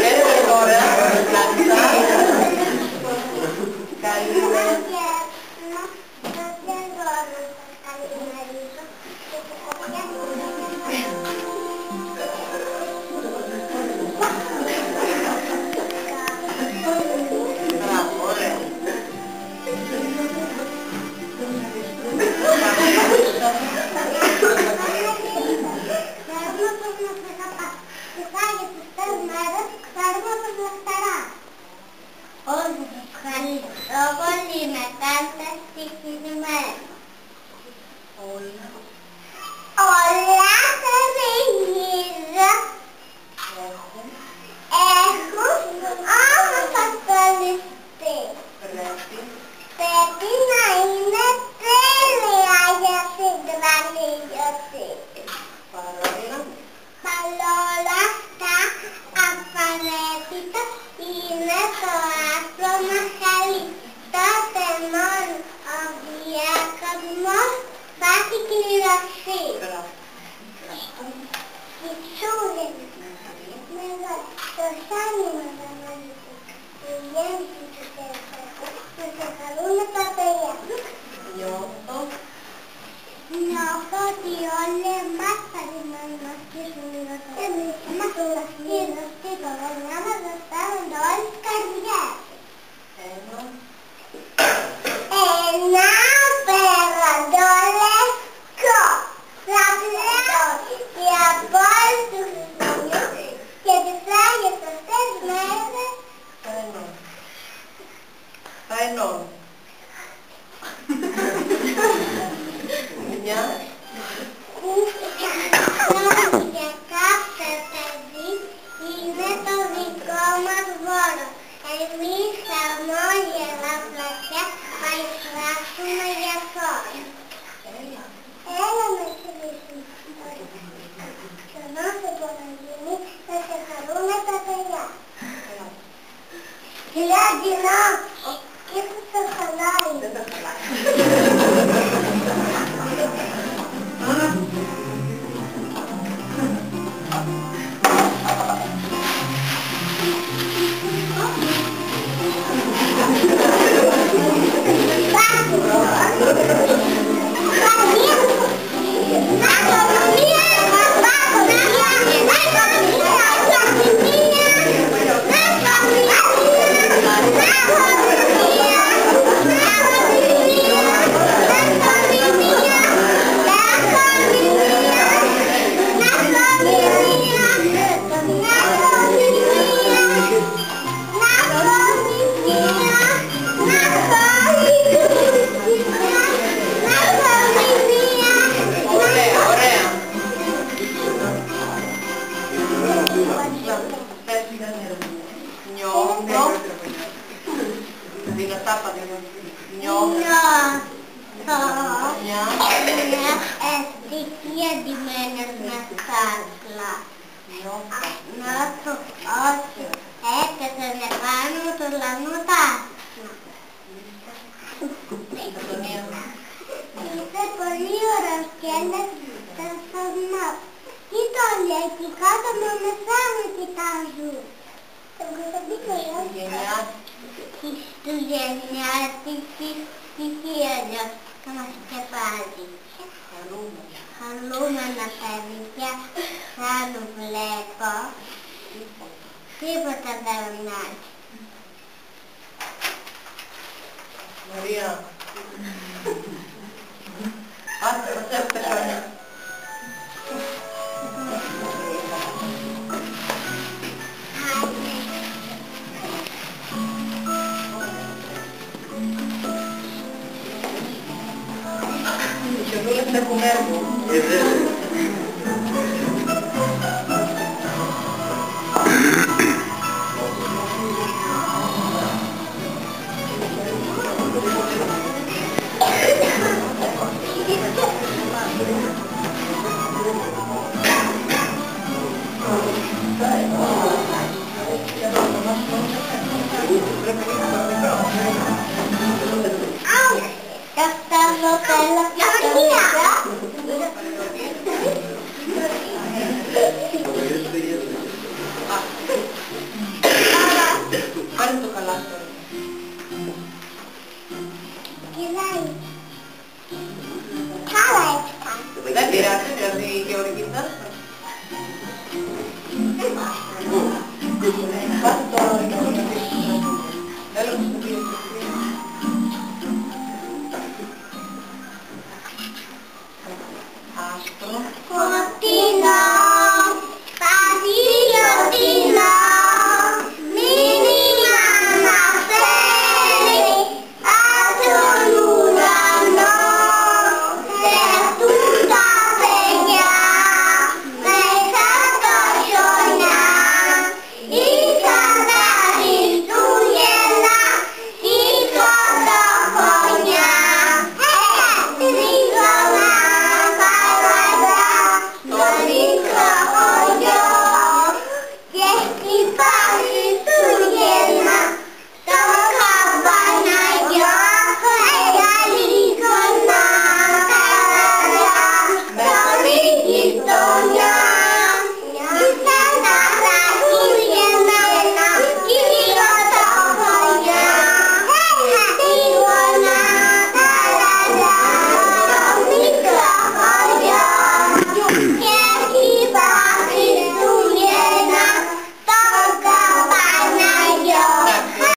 Λέτε τώρα, καλημέρα. Πολύ μετά στη ημέρα. Όλα τα μυρίζω έχουν όμως ασχοληθεί. Πρέπει να είναι τέλεια για την γρανίωση. Παρόλα αυτά, απαραίτητο είναι το άστρο να χαλεί. Τότε μόνο ο διάκοσμος θα έχει κληρωθεί. Φυσούλες, το σάνι μας αναλύσει. Οι γέννοι του Θεού να σε χαρούν τα παιδιά. Νιώθω ότι όλοι εμάς θα δημιουργήσουν λιγότερο. Εμείς είμαστε λαστίδες, τίποτα, να μας ζεστάνονται όλες τις καρδιές. Ένα περαντολέσκο φλαπλέο για πόλους του Χριστουγεννιού και τις Άγιες αυτές μέρες Θα εννοώ. Μια. Για κάθε παιδί είναι το δικό μας δώρο. Εμείς χαμόγελα πλατιά θα εισπράξουμε για χώρο. Έλα με χειρίσουμε. Και να σε παραγγείλει θα σε χαρούμε τα παιδιά. Κυρία Γκινά, και που σε χαλάει. Δεν θα χαλάει. Ευτυχία ντυμένες με σάρκλα. Νιώθω όχι. Έπεσαν επάνω του ουρανού τα άσπρα. Είσαι πολύ ωραίος και έλεγες τα θαυμά. Κοίτα όλοι εκεί κάτω μεσά με κοιτάζουν. Χριστουγεννιάτικη στοιχεία θα μας σκεπάζει. Χαρούμενα παιδιά, σαν βλέπω, τίποτα δεν μοιάζει. Μαρία. Άντε, μας έφτασε. Και εδώ έχουμε έργο.